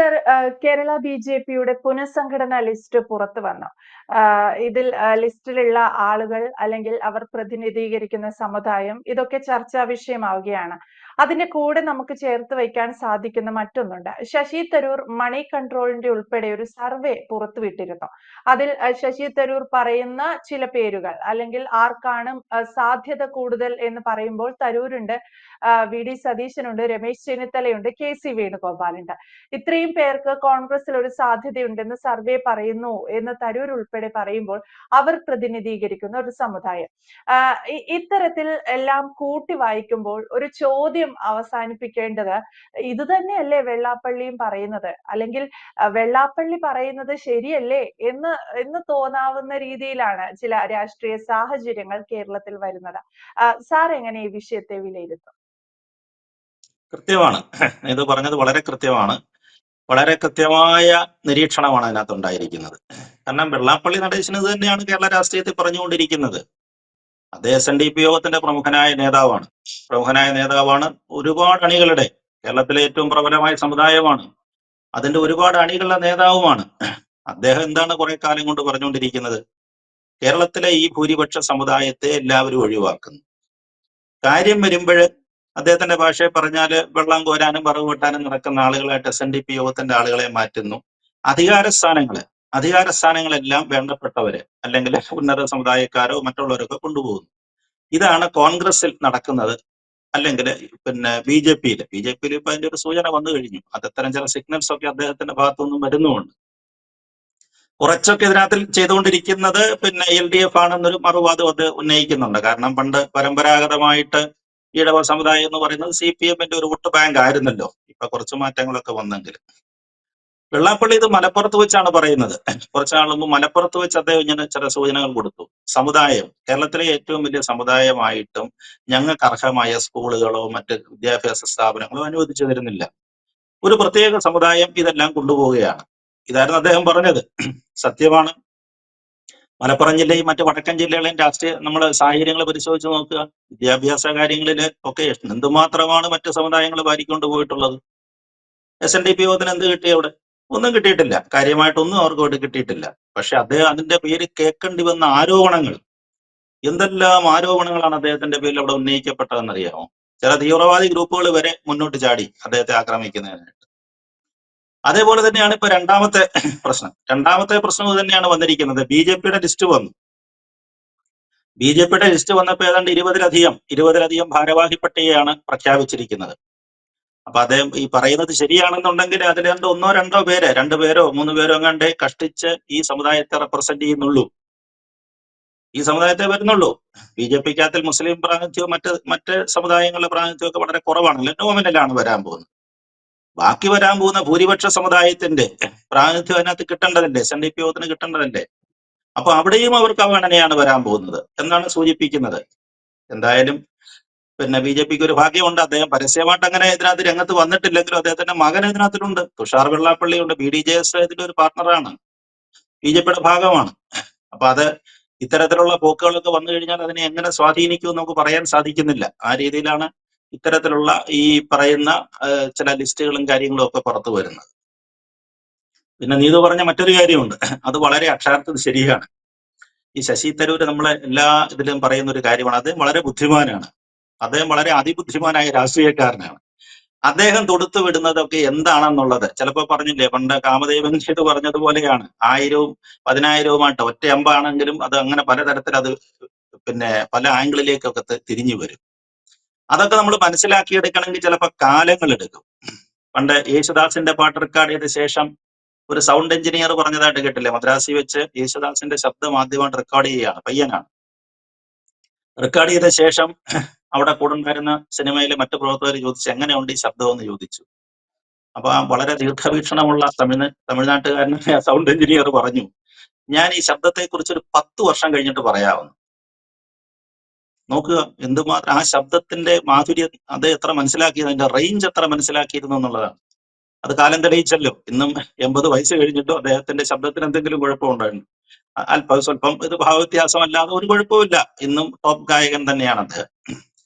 Sir, Kerala ബിജെപിയുടെ പുനഃസംഘടനാ list പുറത്തു വന്നു. ഇതിൽ ലിസ്റ്റിലുള്ള ആളുകൾ അല്ലെങ്കിൽ അവർ പ്രതിനിധീകരിക്കുന്ന സമുദായം ഇതൊക്കെ ചർച്ചാ വിഷയമാവുകയാണ്. അതിന്റെ കൂടെ നമുക്ക് ചേർത്ത് വയ്ക്കാൻ സാധിക്കുന്ന മറ്റൊന്നുണ്ട്. ശശി തരൂർ മണി കൺട്രോളിന്റെ ഉൾപ്പെടെ ഒരു സർവേ പുറത്തുവിട്ടിരുന്നു. അതിൽ ശശി തരൂർ പറയുന്ന ചില പേരുകൾ അല്ലെങ്കിൽ ആർക്കാണ് സാധ്യത കൂടുതൽ എന്ന് പറയുമ്പോൾ തരൂരുണ്ട്, വി ഡി സതീശനുണ്ട്, രമേശ് ചെന്നിത്തലയുണ്ട്, കെ.സി. വേണുഗോപാലുണ്ട്. ഇത്രയും പേർക്ക് കോൺഗ്രസിൽ ഒരു സാധ്യതയുണ്ടെന്ന് സർവേ പറയുന്നു എന്ന് തരൂർ ഉൾപ്പെടെ പറയുമ്പോൾ അവർ പ്രതിനിധീകരിക്കുന്ന ഒരു സമുദായം. ഇത്തരത്തിൽ എല്ലാം കൂട്ടി വായിക്കുമ്പോൾ ഒരു ചോദ്യം അവസാനിപ്പിക്കേണ്ടത്, ഇത് തന്നെയല്ലേ വെള്ളാപ്പള്ളിയും പറയുന്നത്, അല്ലെങ്കിൽ വെള്ളാപ്പള്ളി പറയുന്നത് ശരിയല്ലേ എന്ന് തോന്നാവുന്ന രീതിയിലാണ് ചില രാഷ്ട്രീയ സാഹചര്യങ്ങൾ കേരളത്തിൽ വരുന്നത്. സാർ എങ്ങനെ ഈ വിഷയത്തെ വിലയിരുത്തും? കൃത്യമാണ്. ഇത് പറഞ്ഞത് വളരെ കൃത്യമാണ്. വളരെ കൃത്യമായ നിരീക്ഷണമാണ് അതിനകത്ത് ഉണ്ടായിരിക്കുന്നത്. കാരണം വെള്ളാപ്പള്ളി നടേശൻ ഇത് തന്നെയാണ് കേരള രാഷ്ട്രീയത്തിൽ പറഞ്ഞുകൊണ്ടിരിക്കുന്നത്. അദ്ദേഹം SNDP യോഗത്തിന്റെ പ്രമുഖനായ നേതാവാണ്. ഒരുപാട് അണികളുടെ, കേരളത്തിലെ ഏറ്റവും പ്രബലമായ സമുദായമാണ്, അതിന്റെ ഒരുപാട് അണികളുടെ നേതാവുമാണ്. അദ്ദേഹം എന്താണ് കുറെ കാലം കൊണ്ട് പറഞ്ഞുകൊണ്ടിരിക്കുന്നത്? കേരളത്തിലെ ഈ ഭൂരിപക്ഷ സമുദായത്തെ എല്ലാവരും ഒഴിവാക്കുന്നു. കാര്യം വരുമ്പോൾ അദ്ദേഹത്തിന്റെ ഭാഷയെ പറഞ്ഞാല് വെള്ളം കോരാനും വറവ് വെട്ടാനും നടക്കുന്ന ആളുകളായിട്ട് SNDP യോഗത്തിന്റെ ആളുകളെ മാറ്റുന്നു. അധികാര സ്ഥാനങ്ങളെല്ലാം വേണ്ടപ്പെട്ടവര് അല്ലെങ്കിൽ ഉന്നത സമുദായക്കാരോ മറ്റുള്ളവരൊക്കെ കൊണ്ടുപോകുന്നു. ഇതാണ് കോൺഗ്രസിൽ നടക്കുന്നത്. അല്ലെങ്കിൽ ബി ജെ പിയിൽ ഇപ്പൊ അതിന്റെ ഒരു സൂചന വന്നു കഴിഞ്ഞു. അത്തരം ചില സിഗ്നൽസ് ഒക്കെ അദ്ദേഹത്തിന്റെ ഭാഗത്തുനിന്നും വരുന്നുമുണ്ട്. കുറച്ചൊക്കെ ഇതിനകത്തിൽ ചെയ്തുകൊണ്ടിരിക്കുന്നത് LDF ആണെന്നൊരു മറുവാദം അത് ഉന്നയിക്കുന്നുണ്ട്. കാരണം പണ്ട് പരമ്പരാഗതമായിട്ട് ഈഴവ സമുദായം എന്ന് പറയുന്നത് CPM-ന്റെ ഒരു വോട്ട് ബാങ്ക് ആയിരുന്നല്ലോ. ഇപ്പൊ കുറച്ച് മാറ്റങ്ങളൊക്കെ വന്നെങ്കിൽ വെള്ളാപ്പള്ളി ഇത് മലപ്പുറത്ത് വെച്ചാണ് പറയുന്നത്. കുറച്ചു നാൾ മുമ്പ് മലപ്പുറത്ത് വെച്ച് അദ്ദേഹം ഇങ്ങനെ ചില സൂചനകൾ കൊടുത്തു. സമുദായം കേരളത്തിലെ ഏറ്റവും വലിയ സമുദായമായിട്ടും ഞങ്ങൾക്ക് അർഹമായ സ്കൂളുകളോ മറ്റ് വിദ്യാഭ്യാസ സ്ഥാപനങ്ങളോ അനുവദിച്ചു തരുന്നില്ല. ഒരു പ്രത്യേക സമുദായം ഇതെല്ലാം കൊണ്ടുപോവുകയാണ്. ഇതായിരുന്നു അദ്ദേഹം പറഞ്ഞത്. സത്യമാണ്. മലപ്പുറം ജില്ലയും മറ്റ് വടക്കൻ ജില്ലകളെയും രാഷ്ട്രീയ നമ്മൾ സാഹചര്യങ്ങൾ പരിശോധിച്ച് നോക്കുക. വിദ്യാഭ്യാസ കാര്യങ്ങളിൽ ഒക്കെ എന്തുമാത്രമാണ് മറ്റ് സമുദായങ്ങൾ വാരിക്കൊണ്ട് പോയിട്ടുള്ളത്. SNDP യോഗത്തിന് എന്ത് കിട്ടി? അവിടെ ഒന്നും കിട്ടിയിട്ടില്ല. കാര്യമായിട്ടൊന്നും അവർക്ക് അവിടെ കിട്ടിയിട്ടില്ല. പക്ഷെ അദ്ദേഹം അതിന്റെ പേര് കേൾക്കേണ്ടി വന്ന ആരോപണങ്ങൾ, എന്തെല്ലാം ആരോപണങ്ങളാണ് അദ്ദേഹത്തിന്റെ പേരിൽ അവിടെ ഉന്നയിക്കപ്പെട്ടതെന്നറിയാമോ? ചില തീവ്രവാദി ഗ്രൂപ്പുകൾ വരെ മുന്നോട്ട് ചാടി അദ്ദേഹത്തെ ആക്രമിക്കുന്നതിനായിട്ട്. അതേപോലെ തന്നെയാണ് ഇപ്പൊ രണ്ടാമത്തെ പ്രശ്നം ഇത് തന്നെയാണ് വന്നിരിക്കുന്നത്. BJP-യുടെ ലിസ്റ്റ് വന്നു. BJP-യുടെ ലിസ്റ്റ് വന്നപ്പോൾ ഏതാണ്ട് 20-ലധികം ഭാരവാഹി പട്ടികയാണ് പ്രഖ്യാപിച്ചിരിക്കുന്നത്. അപ്പൊ അദ്ദേഹം ഈ പറയുന്നത് ശരിയാണെന്നുണ്ടെങ്കിൽ അതിൽ ഒന്നോ രണ്ടോ പേര്, 2 പേരോ 3 പേരോ എങ്ങാണ്ടേ കഷ്ടിച്ച് ഈ സമുദായത്തെ റെപ്രസെന്റ് ചെയ്യുന്നുള്ളൂ, ഈ സമുദായത്തെ വരുന്നുള്ളൂ. BJP-ക്കകത്തിൽ മുസ്ലിം പ്രാതിനിധ്യവും മറ്റ് സമുദായങ്ങളുടെ പ്രാതിനിധ്യവും ഒക്കെ വളരെ കുറവാണല്ലോ. നോമിനലാണ് വരാൻ പോകുന്നത്. ബാക്കി വരാൻ പോകുന്ന ഭൂരിപക്ഷ സമുദായത്തിന്റെ പ്രാതിനിധ്യം അതിനകത്ത് കിട്ടേണ്ടതല്ലേ? SNDP യോഗത്തിന് കിട്ടേണ്ടതല്ലേ? അപ്പൊ അവിടെയും അവർക്ക് അവഗണനയാണ് വരാൻ പോകുന്നത് എന്നാണ് സൂചിപ്പിക്കുന്നത്. എന്തായാലും BJP-ക്ക് ഒരു ഭാഗ്യമുണ്ട്. അദ്ദേഹം പരസ്യമായിട്ട് അങ്ങനെ ഇതിനകത്ത് രംഗത്ത് വന്നിട്ടില്ലെങ്കിലും അദ്ദേഹത്തിന്റെ മകൻ ഇതിനകത്തിലുണ്ട്. തുഷാർ വെള്ളാപ്പള്ളിയുണ്ട്. BDJS ഇതിന്റെ ഒരു പാർട്ണറാണ്, BJP-യുടെ ഭാഗമാണ്. അപ്പൊ അത് ഇത്തരത്തിലുള്ള പോക്കുകളൊക്കെ വന്നു കഴിഞ്ഞാൽ അതിനെ എങ്ങനെ സ്വാധീനിക്കുമെന്ന് നമുക്ക് പറയാൻ സാധിക്കുന്നില്ല. ആ രീതിയിലാണ് ഇത്തരത്തിലുള്ള ഈ പറയുന്ന ചില ലിസ്റ്റുകളും കാര്യങ്ങളും ഒക്കെ പുറത്തു വരുന്നത്. പിന്നെ നീതു പറഞ്ഞ മറ്റൊരു കാര്യമുണ്ട്, അത് വളരെ അക്ഷരാർത്ഥത്തിൽ ശരിയാണ്. ഈ ശശി തരൂര് നമ്മളെ എല്ലാ ഇതിലും പറയുന്ന ഒരു കാര്യമാണ്, അദ്ദേഹം വളരെ ബുദ്ധിമാനാണ്. അദ്ദേഹം വളരെ അതിബുദ്ധിമാനായ രാഷ്ട്രീയക്കാരനാണ്. അദ്ദേഹം തൊടുത്തു വിടുന്നതൊക്കെ എന്താണെന്നുള്ളത് ചിലപ്പോൾ പറഞ്ഞില്ലേ, പണ്ട് കാമദേവൻ ചെയ്ത് പറഞ്ഞതുപോലെയാണ്. 1000-ഉം 10,000-ഉമായിട്ട് ഒറ്റ അമ്പാണെങ്കിലും അത് അങ്ങനെ പലതരത്തിൽ അത് പല ആംഗിളിലേക്കൊക്കെ തിരിഞ്ഞു വരും. അതൊക്കെ നമ്മൾ മനസ്സിലാക്കിയെടുക്കണമെങ്കിൽ ചിലപ്പോൾ കാലങ്ങൾ എടുക്കും. പണ്ട് യേശുദാസിന്റെ പാട്ട് റെക്കോർഡ് ചെയ്ത ശേഷം ഒരു സൗണ്ട് എഞ്ചിനീയർ പറഞ്ഞതായിട്ട് കേട്ടില്ലേ? മദ്രാസിൽ വെച്ച് യേശുദാസിന്റെ ശബ്ദം ആദ്യമായിട്ട് റെക്കോർഡ് ചെയ്യുകയാണ്, പയ്യനാണ്. റെക്കോർഡ് ചെയ്ത ശേഷം അവിടെ കൂടുണ്ടായിരുന്ന സിനിമയിലെ മറ്റു പ്രവർത്തകർ ചോദിച്ചു, എങ്ങനെയുണ്ട് ഈ ശബ്ദം എന്ന് ചോദിച്ചു. അപ്പൊ ആ വളരെ ദീർഘവീക്ഷണമുള്ള തമിഴ്നാട്ടുകാരനായ സൗണ്ട് എഞ്ചിനീയർ പറഞ്ഞു, ഞാൻ ഈ ശബ്ദത്തെ കുറിച്ച് ഒരു 10 വർഷം കഴിഞ്ഞിട്ട് പറയാമെന്ന്. നോക്കുക എന്തുമാത്രം ആ ശബ്ദത്തിന്റെ മാധുര്യം അത് എത്ര മനസ്സിലാക്കിയത്, അതിന്റെ റേഞ്ച് എത്ര മനസ്സിലാക്കിയിരുന്നു എന്നുള്ളതാണ്. അത് കാലം തെളിയിച്ചല്ലോ. ഇന്നും 80 വയസ്സ് കഴിഞ്ഞിട്ടും അദ്ദേഹത്തിന്റെ ശബ്ദത്തിന് എന്തെങ്കിലും കുഴപ്പമുണ്ടായിരുന്നു? സ്വല്പം ഇത് ഭാവവ്യത്യാസമല്ലാതെ ഒരു കുഴപ്പമില്ല. ഇന്നും ടോപ്പ് ഗായകൻ തന്നെയാണ് അദ്ദേഹം.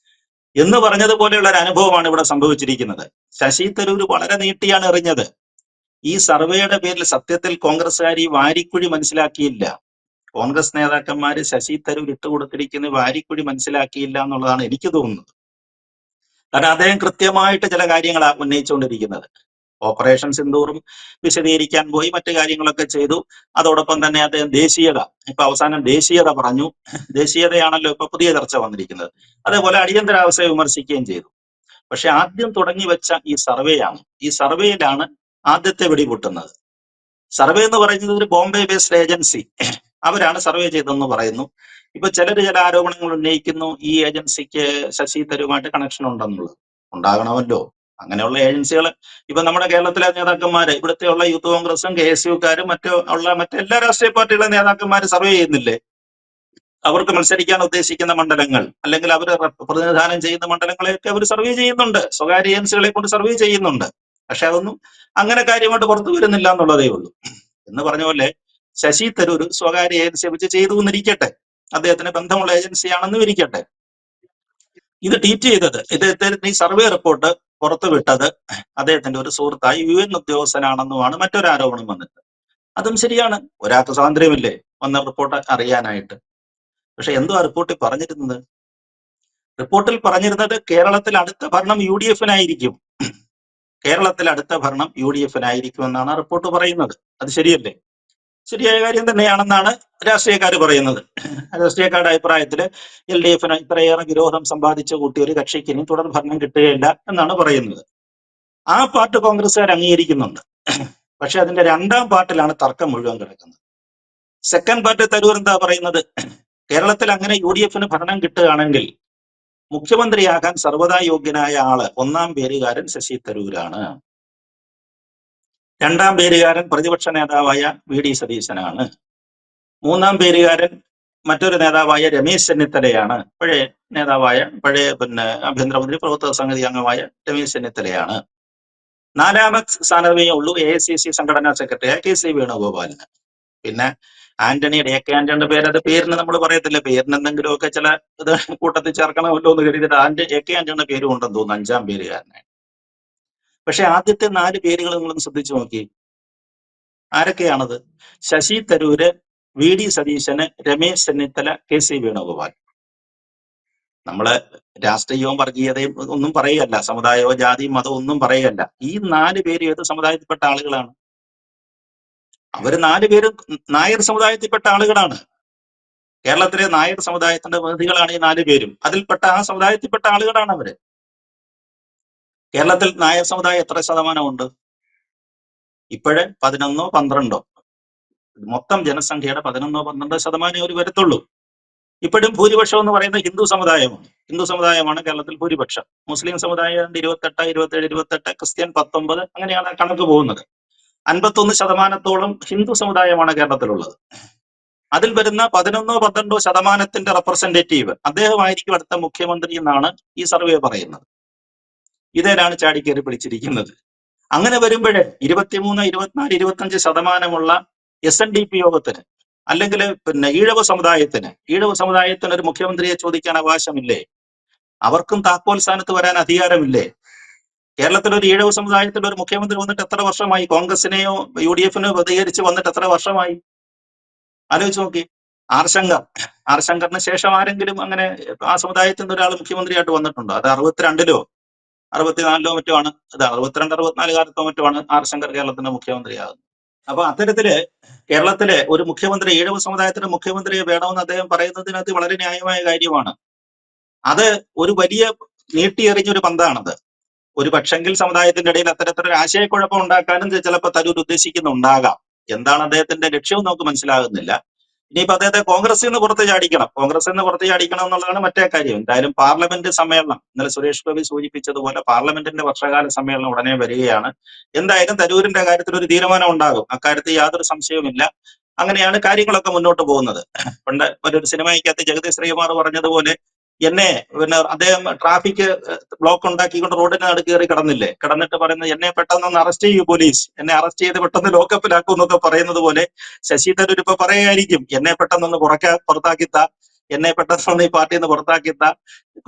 എന്ന് പറഞ്ഞതുപോലെയുള്ള ഒരു അനുഭവമാണ് ഇവിടെ സംഭവിച്ചിരിക്കുന്നത്. ശശി തരൂർ വളരെ നീട്ടിയാണ് എറിഞ്ഞത്. ഈ സർവേയുടെ പേരിൽ സത്യത്തിൽ കോൺഗ്രസ്സുകാർ ഈ വാരിക്കുഴി മനസ്സിലാക്കിയില്ല. കോൺഗ്രസ് നേതാക്കന്മാര് ശശി തരൂർ ഇട്ടുകൊടുത്തിരിക്കുന്ന വാരിക്കുഴി മനസ്സിലാക്കിയില്ല എന്നുള്ളതാണ് എനിക്ക് തോന്നുന്നത്. കാരണം അദ്ദേഹം കൃത്യമായിട്ട് ചില കാര്യങ്ങളാണ് ഉന്നയിച്ചുകൊണ്ടിരിക്കുന്നത്. ഓപ്പറേഷൻ സിന്ദൂറും വിശദീകരിക്കാൻ പോയി, മറ്റു കാര്യങ്ങളൊക്കെ ചെയ്തു. അതോടൊപ്പം തന്നെ അദ്ദേഹം ദേശീയത, ഇപ്പൊ അവസാനം ദേശീയത പറഞ്ഞു. ദേശീയതയാണല്ലോ ഇപ്പൊ പുതിയ ചർച്ച വന്നിരിക്കുന്നത്. അതേപോലെ അടിയന്തരാവസ്ഥയെ വിമർശിക്കുകയും ചെയ്തു. പക്ഷെ ആദ്യം തുടങ്ങി വെച്ച ഈ സർവേയാണ്. ഈ സർവേയിലാണ് ആദ്യത്തെ വെടിപൊട്ടുന്നത്. സർവേ എന്ന് പറയുന്നത് ഒരു ബോംബെ ബേസ്ഡ് ഏജൻസി, അവരാണ് സർവേ ചെയ്തതെന്ന് പറയുന്നു. ഇപ്പൊ ചില ആരോപണങ്ങൾ ഉന്നയിക്കുന്നു, ഈ ഏജൻസിക്ക് ശശി തരൂരുമായിട്ട് കണക്ഷൻ ഉണ്ടെന്നുള്ളത്. ഉണ്ടാകണമല്ലോ, അങ്ങനെയുള്ള ഏജൻസികൾ ഇപ്പൊ നമ്മുടെ കേരളത്തിലെ നേതാക്കന്മാര്, ഇവിടുത്തെ ഉള്ള യൂത്ത് കോൺഗ്രസും KSUക്കാരും മറ്റെല്ലാ രാഷ്ട്രീയ പാർട്ടികളുടെ നേതാക്കന്മാര് സർവേ ചെയ്യുന്നില്ലേ? അവർക്ക് മത്സരിക്കാൻ ഉദ്ദേശിക്കുന്ന മണ്ഡലങ്ങൾ അല്ലെങ്കിൽ അവർ പ്രതിനിധാനം ചെയ്യുന്ന മണ്ഡലങ്ങളെയൊക്കെ അവർ സർവേ ചെയ്യുന്നുണ്ട്, സ്വകാര്യ ഏജൻസികളെ കൊണ്ട് സർവേ ചെയ്യുന്നുണ്ട്. പക്ഷെ അതൊന്നും അങ്ങനെ കാര്യമായിട്ട് പുറത്തു വരുന്നില്ല എന്നുള്ളതേ ഉള്ളൂ. എന്ന് പറഞ്ഞ പോലെ ശശി തരൂർ സ്വകാര്യ ഏജൻസിയെ വെച്ച് ചെയ്തു എന്നിരിക്കട്ടെ, അദ്ദേഹത്തിന് ബന്ധമുള്ള ഏജൻസിയാണെന്നും ഇരിക്കട്ടെ. ഇത് ട്വീറ്റ് ചെയ്തത്, ഇദ്ദേഹത്തിന് ഈ സർവേ റിപ്പോർട്ട് പുറത്തുവിട്ടത് അദ്ദേഹത്തിന്റെ ഒരു സുഹൃത്തായി UN ഉദ്യോഗസ്ഥനാണെന്നുമാണ് മറ്റൊരു ആരോപണം വന്നിട്ട്. അതും ശരിയാണ്, ഒരാൾക്ക് സ്വാതന്ത്ര്യമില്ലേ വന്ന റിപ്പോർട്ട് അറിയാനായിട്ട്. പക്ഷെ എന്തുവാ റിപ്പോർട്ടിൽ പറഞ്ഞിരുന്നത്? റിപ്പോർട്ടിൽ പറഞ്ഞിരുന്നത് കേരളത്തിൽ അടുത്ത ഭരണം UDF-നായിരിക്കും, കേരളത്തിൽ അടുത്ത ഭരണം UDF-നായിരിക്കും എന്നാണ് ആ റിപ്പോർട്ട് പറയുന്നത്. അത് ശരിയല്ലേ? ശരിയായ കാര്യം തന്നെയാണെന്നാണ് രാഷ്ട്രീയക്കാർ പറയുന്നത്. രാഷ്ട്രീയക്കാരുടെ അഭിപ്രായത്തിൽ LDF-ന് ഇത്രയേറെ വിരോധം സമ്പാദിച്ചു കൂട്ടിയ ഒരു കക്ഷിക്ക് ഇനി തുടർ ഭരണം കിട്ടുകയില്ല എന്നാണ് പറയുന്നത്. ആ പാർട്ട് കോൺഗ്രസ്സുകാർ അംഗീകരിക്കുന്നുണ്ട്. പക്ഷെ അതിന്റെ രണ്ടാം പാർട്ടിലാണ് തർക്കം മുഴുവൻ കിടക്കുന്നത്. സെക്കൻഡ് പാർട്ട് തരൂർ എന്താ പറയുന്നത്? കേരളത്തിൽ അങ്ങനെ UDF-ന് ഭരണം കിട്ടുകയാണെങ്കിൽ മുഖ്യമന്ത്രിയാകാൻ സർവ്വതാ യോഗ്യനായ ആള് ഒന്നാം പേരുകാരൻ ശശി തരൂരാണ്. രണ്ടാം പേരുകാരൻ പ്രതിപക്ഷ നേതാവായ VD സതീശനാണ്. മൂന്നാം പേരുകാരൻ മറ്റൊരു നേതാവായ രമേശ് ചെന്നിത്തലയാണ്. പഴയ ആഭ്യന്തരമന്ത്രി പ്രവർത്തക സമിതി അംഗമായ രമേശ് ചെന്നിത്തലയാണ്. നാലാമത് സ്ഥാനമേ ഉള്ളൂ AICC സംഘടനാ സെക്രട്ടറിയായ KC വേണുഗോപാലിന്. പിന്നെ ആന്റണിയുടെ AK ആന്റണിയുടെ പേരിന് നമ്മൾ പറയത്തില്ല, പേരിന് എന്തെങ്കിലുമൊക്കെ ചില ഇത് കൂട്ടത്തിൽ ചേർക്കണമല്ലോ എന്ന് കരുതിയിട്ട് AK ആന്റണിയുടെ പേരും ഉണ്ടെന്ന് തോന്നുന്നു, അഞ്ചാം പേരുകാരനാണ്. പക്ഷെ ആദ്യത്തെ 4 പേരുകൾ നിങ്ങളൊന്ന് ശ്രദ്ധിച്ചു നോക്കി, ആരൊക്കെയാണത്? ശശി തരൂര്, VD സതീശന്, രമേശ് ചെന്നിത്തല, KC വേണുഗോപാൽ. നമ്മള് രാഷ്ട്രീയവും വർഗീയതയും ഒന്നും പറയുകയല്ല, സമുദായമോ ജാതിയും മതവും ഒന്നും പറയുകയല്ല. ഈ 4 പേര് ഏത് സമുദായത്തിൽപ്പെട്ട ആളുകളാണ്? അവര് 4 പേരും നായർ സമുദായത്തിൽപ്പെട്ട ആളുകളാണ്. കേരളത്തിലെ നായർ സമുദായത്തിന്റെ പ്രതിനിധികളാണ് ഈ 4 പേരും. അതിൽപ്പെട്ട ആ സമുദായത്തിൽപ്പെട്ട ആളുകളാണ് അവര്. കേരളത്തിൽ നായർ സമുദായം എത്ര ശതമാനമുണ്ട്? ഇപ്പോഴ് 11 12 മൊത്തം ജനസംഖ്യയുടെ 11 12 ശതമാനം അവർ വരത്തുള്ളൂ. ഇപ്പോഴും ഭൂരിപക്ഷം എന്ന് പറയുന്നത് ഹിന്ദു സമുദായമാണ് കേരളത്തിൽ ഭൂരിപക്ഷം. മുസ്ലിം സമുദായം 28, 27, 28, ക്രിസ്ത്യൻ 19, അങ്ങനെയാണ് കണക്ക് പോകുന്നത്. 51% ഹിന്ദു സമുദായമാണ് കേരളത്തിലുള്ളത്. അതിൽ വരുന്ന 11 12 ശതമാനത്തിന്റെ റെപ്രസെന്റേറ്റീവ് അദ്ദേഹമായിരിക്കും അടുത്ത മുഖ്യമന്ത്രി എന്നാണ് ഈ സർവേ പറയുന്നത്. ഇതേലാണ് ചാടിക്കേറി പിടിച്ചിരിക്കുന്നത്. അങ്ങനെ വരുമ്പോഴേ 23, 24, 25 ശതമാനമുള്ള SNDP യോഗത്തിന് അല്ലെങ്കിൽ ഈഴവ സമുദായത്തിന് ഒരു മുഖ്യമന്ത്രിയെ ചോദിക്കാൻ അവകാശമില്ലേ? അവർക്കും താക്കോൽ സ്ഥാനത്ത് വരാൻ അധികാരമില്ലേ? കേരളത്തിൽ ഒരു ഈഴവ സമുദായത്തിന്റെ ഒരു മുഖ്യമന്ത്രി വന്നിട്ട് എത്ര വർഷമായി? കോൺഗ്രസിനെയോ UDF-നെയോ പ്രതികരിച്ച് വന്നിട്ട് എത്ര വർഷമായി? ആലോചിച്ച് നോക്കി. ആർ ശങ്കറിന് ശേഷം ആരെങ്കിലും അങ്ങനെ ആ സമുദായത്തിൽ നിന്ന് ഒരാൾ മുഖ്യമന്ത്രിയായിട്ട് വന്നിട്ടുണ്ടോ? അത് 62-ലോ 64-ലോ മറ്റോ ആണ്. അത് 62, 64 കാലത്തോ മറ്റോ ആണ് ആർ ശങ്കർ കേരളത്തിന്റെ മുഖ്യമന്ത്രിയാകുന്നത്. അപ്പൊ അത്തരത്തില് കേരളത്തിലെ ഒരു മുഖ്യമന്ത്രി, ഈഴവ സമുദായത്തിന്റെ മുഖ്യമന്ത്രിയെ വേണമെന്ന് അദ്ദേഹം പറയുന്നതിനകത്ത് വളരെ ന്യായമായ കാര്യമാണ്. അത് ഒരു വലിയ നീട്ടിയെറിഞ്ഞൊരു പന്താണത്. ഒരു പക്ഷെങ്കിൽ സമുദായത്തിന്റെ ഇടയിൽ അത്തരത്തിലൊരു ആശയക്കുഴപ്പം ഉണ്ടാക്കാനും ചിലപ്പോൾ തരൂർ ഉദ്ദേശിക്കുന്നുണ്ടാകാം. എന്താണ് അദ്ദേഹത്തിന്റെ ലക്ഷ്യവും നമുക്ക് മനസ്സിലാകുന്നില്ല. ഇനിയിപ്പോ അദ്ദേഹത്തെ കോൺഗ്രസിൽ നിന്ന് പുറത്ത് ചാടിക്കണം എന്നുള്ളതാണ് മറ്റേ കാര്യം. എന്തായാലും പാർലമെന്റ് സമ്മേളനം, ഇന്നലെ സുരേഷ് ഗോപി സൂചിപ്പിച്ചതുപോലെ പാർലമെന്റിന്റെ വർഷകാല സമ്മേളനം ഉടനെ വരികയാണ്. എന്തായാലും തരൂരിന്റെ കാര്യത്തിൽ ഒരു തീരുമാനം ഉണ്ടാകും, അക്കാര്യത്തിൽ യാതൊരു സംശയവുമില്ല. അങ്ങനെയാണ് കാര്യങ്ങളൊക്കെ മുന്നോട്ട് പോകുന്നത്. പണ്ട് ഒരു സിനിമയ്ക്കകത്ത് ജഗതി ശ്രീകുമാർ പറഞ്ഞതുപോലെ, അദ്ദേഹം ട്രാഫിക് ബ്ലോക്ക് ഉണ്ടാക്കിക്കൊണ്ട് റോഡിന് നടുക്ക് കയറി കിടന്നിട്ട് പറയുന്നത്, എന്നെ പെട്ടെന്ന് അറസ്റ്റ് ചെയ്യൂ പോലീസ്, എന്നെ അറസ്റ്റ് ചെയ്ത് പെട്ടെന്ന് ലോക്കപ്പിലാക്കും എന്നൊക്കെ പറയുന്നത് പോലെ ശശി തരൂർ ഇപ്പൊ പറയുകയായിരിക്കും, എന്നെ പെട്ടെന്നൊന്ന് പുറത്താക്കിത്ത, എന്നെ പെട്ടെന്ന് ഈ പാർട്ടിയിൽ നിന്ന് പുറത്താക്കിത്ത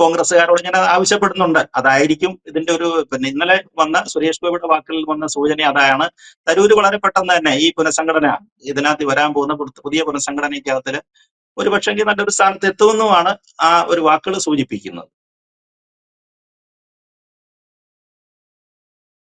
കോൺഗ്രസ്സുകാരോട് ഞാൻ ആവശ്യപ്പെടുന്നുണ്ട്. അതായിരിക്കും ഇതിന്റെ ഒരു പിന്നെ ഇന്നലെ വന്ന സുരേഷ് ഗോപിയുടെ വാക്കുകളിൽ വന്ന സൂചന അതാണ്. തരൂര് വളരെ പെട്ടെന്ന് തന്നെ ഈ പുനഃസംഘടന ഇതിനകത്ത് വരാൻ പോകുന്ന പുതിയ പുനഃസംഘടനയ്ക്കകത്തിൽ ഒരു പക്ഷെങ്കിൽ നല്ലൊരു സ്ഥാനത്ത് എത്തുമെന്നുമാണ് ആ ഒരു വാക്കുകൾ സൂചിപ്പിക്കുന്നത്.